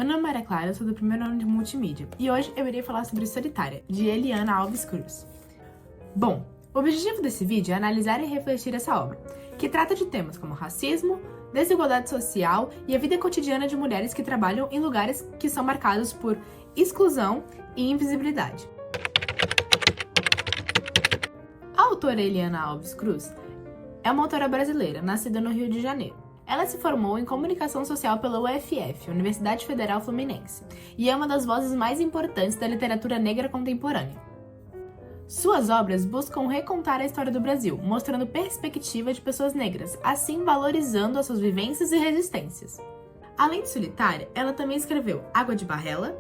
Meu nome é Maria Clara, eu sou do primeiro ano de multimídia e hoje eu irei falar sobre Solitária, de Eliana Alves Cruz. Bom, o objetivo desse vídeo é analisar e refletir essa obra, que trata de temas como racismo, desigualdade social e a vida cotidiana de mulheres que trabalham em lugares que são marcados por exclusão e invisibilidade. A autora Eliana Alves Cruz é uma autora brasileira, nascida no Rio de Janeiro. Ela se formou em Comunicação Social pela UFF, Universidade Federal Fluminense, e é uma das vozes mais importantes da literatura negra contemporânea. Suas obras buscam recontar a história do Brasil, mostrando perspectiva de pessoas negras, assim valorizando as suas vivências e resistências. Além de Solitária, ela também escreveu Água de Barrela,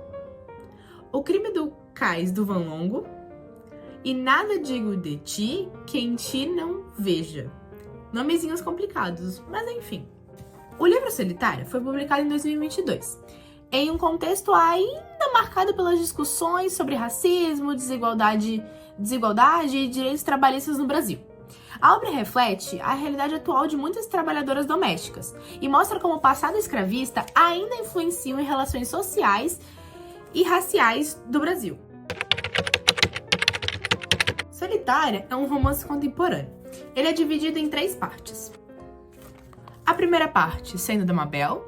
O Crime do Cais do Van Longo e Nada Digo de Ti, Quem Ti Não Veja. Nomezinhos complicados, mas enfim. O livro Solitária foi publicado em 2022, em um contexto ainda marcado pelas discussões sobre racismo, desigualdade e direitos trabalhistas no Brasil. A obra reflete a realidade atual de muitas trabalhadoras domésticas e mostra como o passado escravista ainda influencia em relações sociais e raciais do Brasil. Solitária é um romance contemporâneo. Ele é dividido em 3 partes. A primeira parte sendo da Mabel,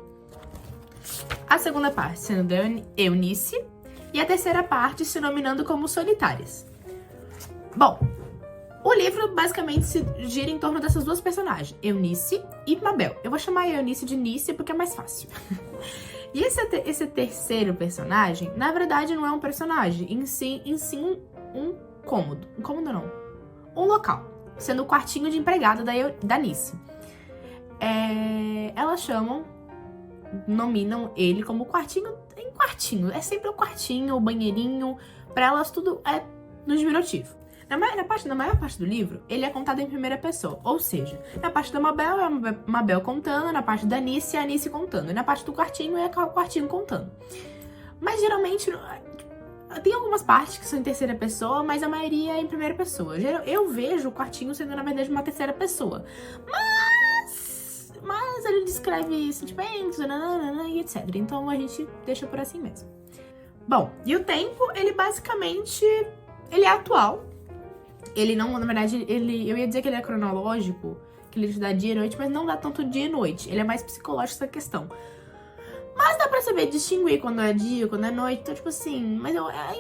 a segunda parte sendo da Eunice e a terceira parte se nominando como Solitárias. Bom, o livro basicamente se gira em torno dessas duas personagens, Eunice e Mabel. Eu vou chamar a Eunice de Nice porque é mais fácil. E esse terceiro personagem, na verdade, não é um personagem, em si um cômodo. Um cômodo não. Um local, sendo o quartinho de empregada da Nice. Elas nominam ele como quartinho em quartinho. É sempre o quartinho, o banheirinho. Pra elas tudo é no diminutivo. Na maior parte do livro, ele é contado em primeira pessoa. Ou seja, na parte da Mabel é a Mabel contando, na parte da Nice é a Nice contando. E na parte do quartinho é o quartinho contando. Mas geralmente tem algumas partes que são em terceira pessoa, mas a maioria é em primeira pessoa. Eu vejo o quartinho sendo, na verdade, uma terceira pessoa. Mas ele descreve sentimentos, e etc. Então a gente deixa por assim mesmo. Bom, e o tempo, ele basicamente, ele é atual. Ele não, na verdade, eu ia dizer que ele é cronológico, que ele te dá dia e noite, mas não dá tanto dia e noite. Ele é mais psicológico essa questão. Mas dá pra saber distinguir quando é dia, quando é noite, então tipo assim,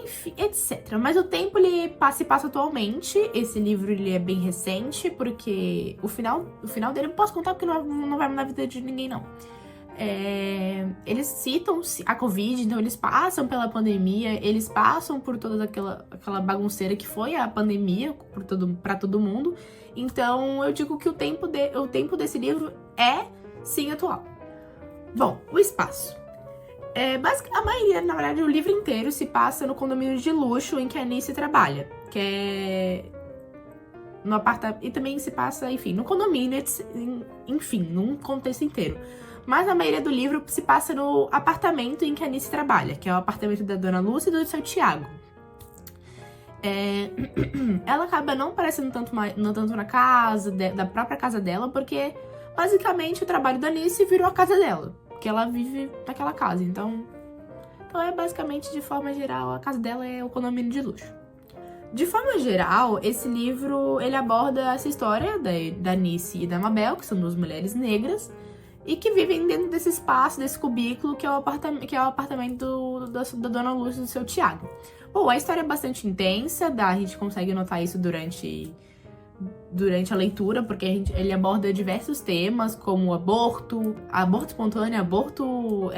enfim, etc. Mas o tempo, ele se passa atualmente. Esse livro, ele é bem recente, porque o final dele eu não posso contar porque não vai na vida de ninguém, não. Eles citam a Covid, então eles passam pela pandemia, eles passam por toda aquela bagunceira que foi a pandemia pra todo mundo. Então eu digo que o tempo desse livro é, sim, atual. Bom, o espaço. A maioria, na verdade, o livro inteiro se passa no condomínio de luxo em que a Nice trabalha, que é no apartamento, e também se passa, enfim, no condomínio, enfim, num contexto inteiro. Mas a maioria do livro se passa no apartamento em que a Nice trabalha, que é o apartamento da Dona Lúcia e do seu Tiago. Ela acaba não aparecendo tanto na casa, da própria casa dela, porque basicamente o trabalho da Nice virou a casa dela, que ela vive naquela casa. Então é basicamente, de forma geral, a casa dela é o condomínio de luxo. De forma geral, esse livro, ele aborda essa história da Nice e da Mabel, que são duas mulheres negras, e que vivem dentro desse espaço, desse cubículo, que é o apartamento da Dona Lúcia e do seu Tiago. Bom, a história é bastante intensa, a gente consegue notar isso durante a leitura, porque ele aborda diversos temas, como aborto espontâneo, eu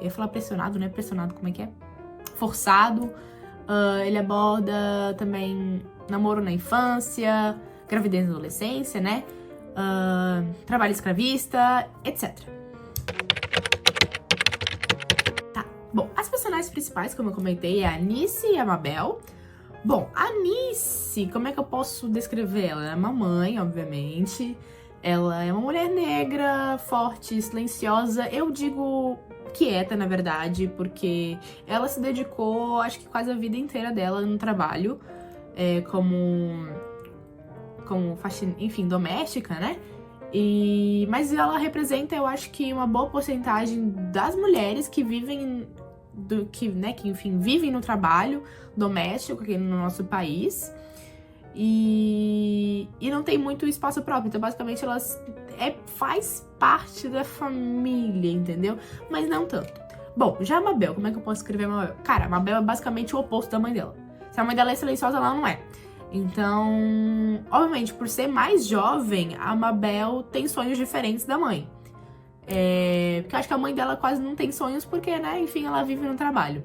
ia falar pressionado, né? Pressionado, como é que é? Forçado. Ele aborda também namoro na infância, gravidez na adolescência, né? Trabalho escravista, etc. Tá, bom, as personagens principais, como eu comentei, é a Nice e a Mabel. Bom, a Nice, como é que eu posso descrever ela? Ela é uma mãe, obviamente. Ela é uma mulher negra, forte, silenciosa. Eu digo quieta, na verdade, porque ela se dedicou, acho que quase a vida inteira dela no trabalho, como faxina, enfim, doméstica, né? Mas ela representa, eu acho que uma boa porcentagem das mulheres que vivem que enfim, vivem no trabalho doméstico aqui no nosso país. E não tem muito espaço próprio. Então, basicamente, elas faz parte da família, entendeu? Mas não tanto. Bom, já a Mabel, como é que eu posso escrever a Mabel? Cara, a Mabel é basicamente o oposto da mãe dela. Se a mãe dela é silenciosa, ela não é. Então, obviamente, por ser mais jovem, a Mabel tem sonhos diferentes da mãe. Porque eu acho que a mãe dela quase não tem sonhos porque, né, enfim, ela vive no trabalho.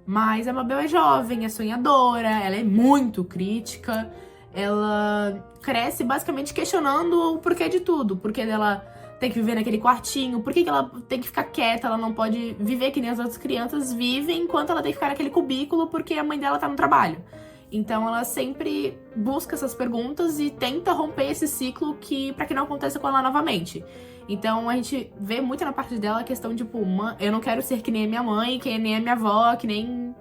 Mas a Mabel é jovem, é sonhadora, ela é muito crítica. Ela cresce basicamente questionando o porquê de tudo. Porquê dela tem que viver naquele quartinho, por que ela tem que ficar quieta, ela não pode viver que nem as outras crianças vivem, enquanto ela tem que ficar naquele cubículo porque a mãe dela tá no trabalho. Então ela sempre busca essas perguntas e tenta romper esse ciclo para que não aconteça com ela novamente. Então a gente vê muito na parte dela a questão de, tipo, eu não quero ser que nem a minha mãe, que nem a minha avó, que nem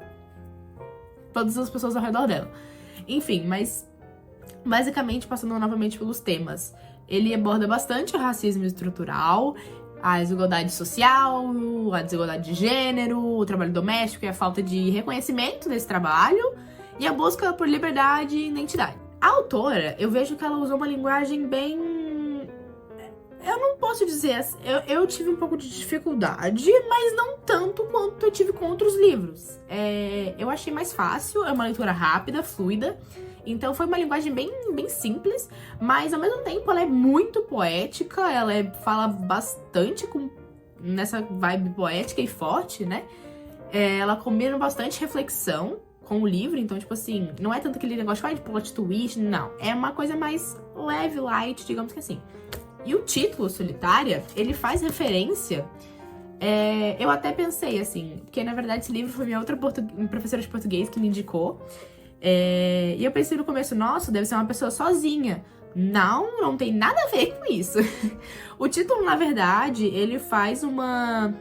todas as pessoas ao redor dela. Enfim, mas basicamente, passando novamente pelos temas, ele aborda bastante o racismo estrutural, a desigualdade social, a desigualdade de gênero, o trabalho doméstico e a falta de reconhecimento desse trabalho, e a busca por liberdade e identidade. A autora, eu vejo que ela usou uma linguagem bem... Eu não posso dizer... Eu tive um pouco de dificuldade, mas não tanto quanto eu tive com outros livros. Eu achei mais fácil, é uma leitura rápida, fluida. Então foi uma linguagem bem simples, mas ao mesmo tempo ela é muito poética, ela fala bastante nessa vibe poética e forte, né? Ela combina bastante reflexão com o livro, então, tipo assim, não é tanto aquele negócio de plot twist, não. É uma coisa mais leve, light, digamos que assim. E o título, Solitária, ele faz referência... eu até pensei, assim, porque na verdade esse livro foi minha outra professora de português que me indicou. E eu pensei no começo, nossa, deve ser uma pessoa sozinha. Não tem nada a ver com isso. O título, na verdade, ele faz uma...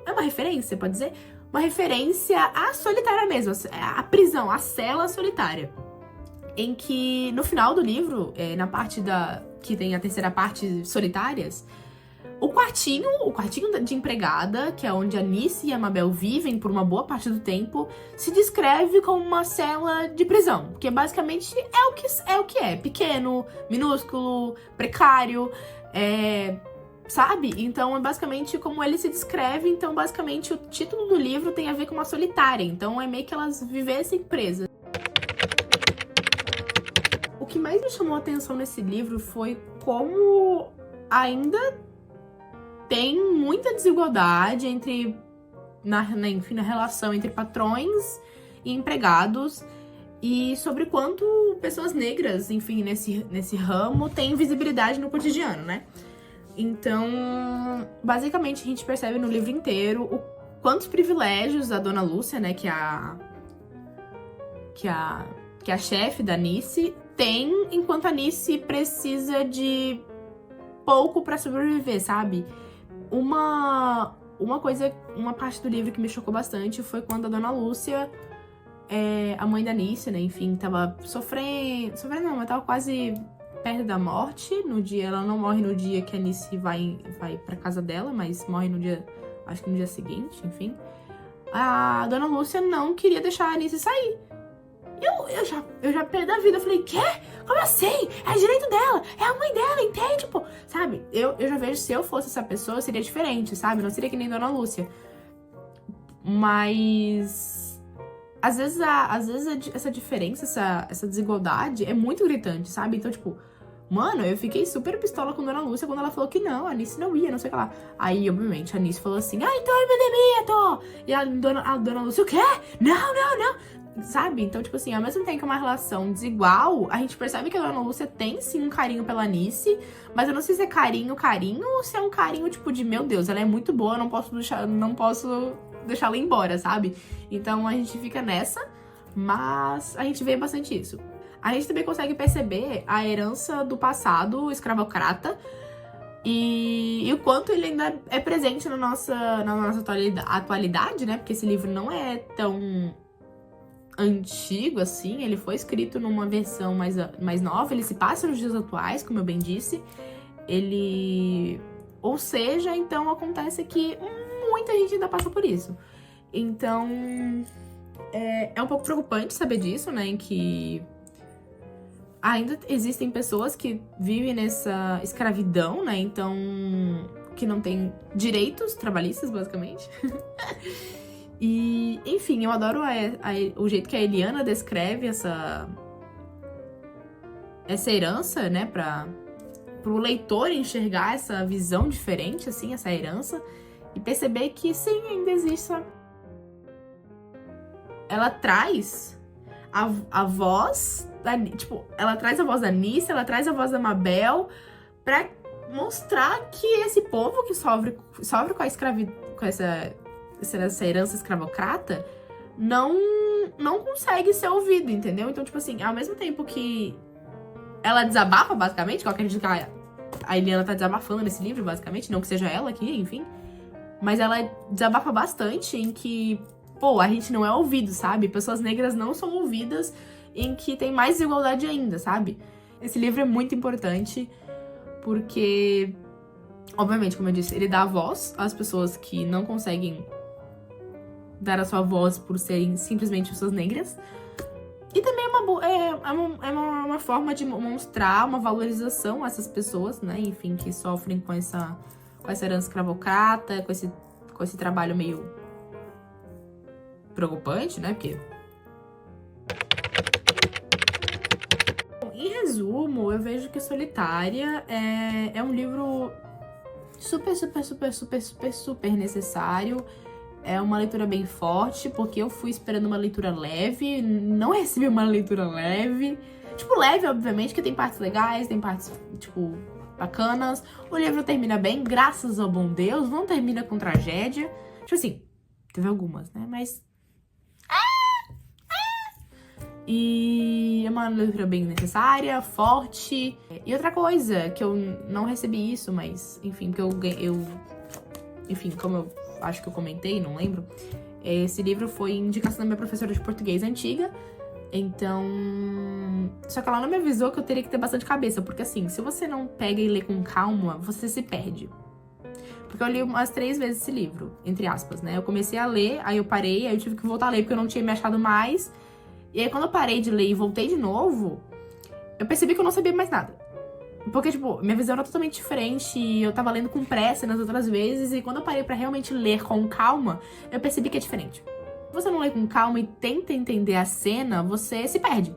é uma referência, pode dizer? Uma referência à solitária mesmo, à prisão, à cela solitária. Em que, no final do livro, na parte que tem a terceira parte, Solitárias, o quartinho de empregada, que é onde a Nice e a Mabel vivem por uma boa parte do tempo, se descreve como uma cela de prisão, porque basicamente é o que é, pequeno, minúsculo, precário, sabe? Então é basicamente como ele se descreve, então basicamente o título do livro tem a ver com uma solitária, então é meio que elas vivessem presas. O que mais me chamou a atenção nesse livro foi como ainda tem muita desigualdade na relação entre patrões e empregados, e sobre quanto pessoas negras, enfim, nesse ramo têm visibilidade no cotidiano, né? Então, basicamente, a gente percebe no livro inteiro quantos privilégios a Dona Lúcia, né, que é a chefe da Nice, tem, enquanto a Nice precisa de pouco pra sobreviver, sabe? Uma parte do livro que me chocou bastante foi quando a Dona Lúcia, a mãe da Nice, né, enfim, tava sofrendo não, mas tava quase perto da morte no dia. Ela não morre no dia que a Nice vai pra casa dela, mas morre no dia, acho que no dia seguinte, enfim. A Dona Lúcia não queria deixar a Nice sair. Eu já perdi a vida. Eu falei, quê? Como assim? É direito dela, é a mãe dela, entende, pô? Sabe? Eu já vejo, se eu fosse essa pessoa, seria diferente, sabe? Não seria que nem Dona Lúcia. Mas... Às vezes essa diferença, essa desigualdade é muito gritante, sabe? Então, tipo... Mano, eu fiquei super pistola com Dona Lúcia quando ela falou que não, a Nice não ia, não sei o que lá. Aí, obviamente, a Nice falou assim, então eu me demito! E a Dona Lúcia, o quê? Não! Sabe? Então, tipo assim, ao mesmo tempo que é uma relação desigual, a gente percebe que a Dona Lúcia tem, sim, um carinho pela Nice, mas eu não sei se é carinho, ou se é um carinho, tipo, de, meu Deus, ela é muito boa, eu não posso deixá-la embora, sabe? Então, a gente fica nessa, mas a gente vê bastante isso. A gente também consegue perceber a herança do passado escravocrata e o quanto ele ainda é presente na nossa atualidade, né? Porque esse livro não é tão antigo assim, ele foi escrito numa versão mais nova, ele se passa nos dias atuais, como eu bem disse. Ou seja, então acontece que muita gente ainda passa por isso. Então, é um pouco preocupante saber disso, né? Em que ainda existem pessoas que vivem nessa escravidão, né? Então, que não tem direitos trabalhistas, basicamente. E, enfim, eu adoro o jeito que a Eliana descreve essa herança, né? Pro leitor enxergar essa visão diferente, assim, essa herança. E perceber que, sim, ainda existe. Ela traz a voz tipo, ela traz a voz da Nissa, ela traz a voz da Mabel pra mostrar que esse povo que sofre com a escravidão, com essa herança escravocrata, não consegue ser ouvido, entendeu? Então, tipo assim, ao mesmo tempo que ela desabafa, basicamente, que eu acredito que a Eliana tá desabafando nesse livro, basicamente, não que seja ela aqui, enfim, mas ela desabafa bastante em que, pô, a gente não é ouvido, sabe? Pessoas negras não são ouvidas, em que tem mais desigualdade ainda, sabe? Esse livro é muito importante porque, obviamente, como eu disse, ele dá voz às pessoas que não conseguem dar a sua voz por serem simplesmente pessoas negras. E também é uma forma de mostrar uma valorização a essas pessoas, né? Enfim, que sofrem com essa herança escravocrata, com esse trabalho meio preocupante, né? Porque... Em resumo, eu vejo que Solitária é um livro super, super, super, super, super, super necessário. É uma leitura bem forte, porque eu fui esperando uma leitura leve, não recebi uma leitura leve. Tipo, leve, obviamente, que tem partes legais, tem partes, tipo, bacanas. O livro termina bem, graças ao bom Deus, não termina com tragédia. Tipo assim, teve algumas, né? Mas... E é uma leitura bem necessária, forte. E outra coisa, que eu não recebi isso, mas, enfim, que enfim, como eu acho que eu comentei, não lembro. Esse livro foi indicação da minha professora de português antiga. Então... Só que ela não me avisou que eu teria que ter bastante cabeça. Porque assim, se você não pega e lê com calma, você se perde. Porque eu li umas 3 vezes esse livro, entre aspas, né? Eu comecei a ler, aí eu parei, aí eu tive que voltar a ler porque eu não tinha me achado mais. E aí, quando eu parei de ler e voltei de novo, eu percebi que eu não sabia mais nada. Porque, tipo, minha visão era totalmente diferente e eu tava lendo com pressa nas outras vezes. E quando eu parei pra realmente ler com calma, eu percebi que é diferente. Se você não lê com calma e tenta entender a cena, você se perde.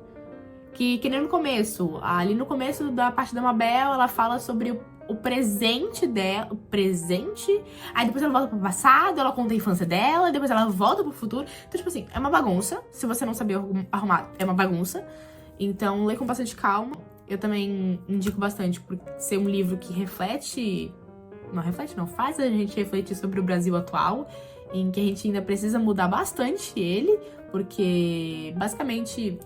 Que nem no começo. Ali no começo da parte da Mabel, ela fala sobre o presente dela. O presente. Aí depois ela volta pro passado, ela conta a infância dela, depois ela volta pro futuro. Então, tipo assim, é uma bagunça. Se você não saber arrumar, é uma bagunça. Então, lê com bastante calma. Eu também indico bastante por ser um livro que reflete... Não reflete, não. Faz a gente refletir sobre o Brasil atual. Em que a gente ainda precisa mudar bastante ele. Porque, basicamente...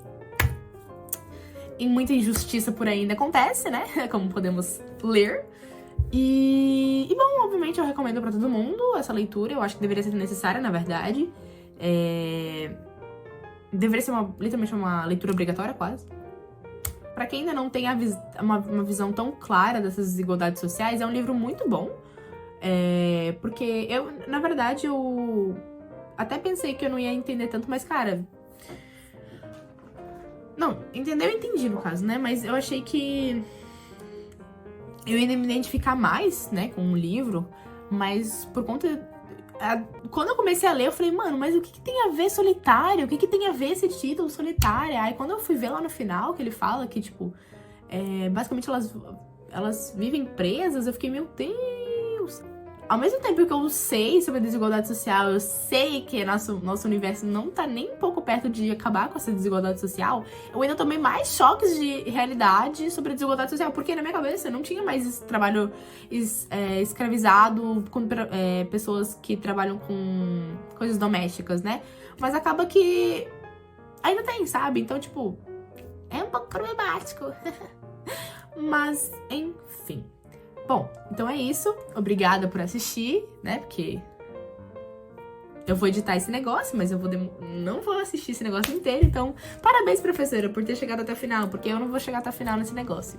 E muita injustiça por aí ainda acontece, né? Como podemos ler. E bom, obviamente eu recomendo pra todo mundo essa leitura. Eu acho que deveria ser necessária, na verdade. Deveria ser literalmente uma leitura obrigatória, quase. Pra quem ainda não tem uma visão tão clara dessas desigualdades sociais, é um livro muito bom. Porque na verdade, eu até pensei que eu não ia entender tanto, mas, cara... Não, entender eu entendi, no caso, né? Mas eu achei que eu ia me identificar mais, né, com o livro. Mas por conta... Quando eu comecei a ler, eu falei, mano, mas o que tem a ver Solitário? O que tem a ver esse título Solitária? Aí quando eu fui ver lá no final, que ele fala que, tipo... basicamente elas vivem presas, eu fiquei, meu Deus... Ao mesmo tempo que eu sei sobre a desigualdade social, eu sei que nosso universo não tá nem um pouco perto de acabar com essa desigualdade social, eu ainda tomei mais choques de realidade sobre a desigualdade social, porque na minha cabeça não tinha mais esse trabalho escravizado com pessoas que trabalham com coisas domésticas, né? Mas acaba que ainda tem, sabe? Então, tipo, é um pouco problemático. Mas, enfim... Bom, então é isso. Obrigada por assistir, né? Porque eu vou editar esse negócio, mas eu não vou assistir esse negócio inteiro. Então, parabéns, professora, por ter chegado até o final, porque eu não vou chegar até o final nesse negócio.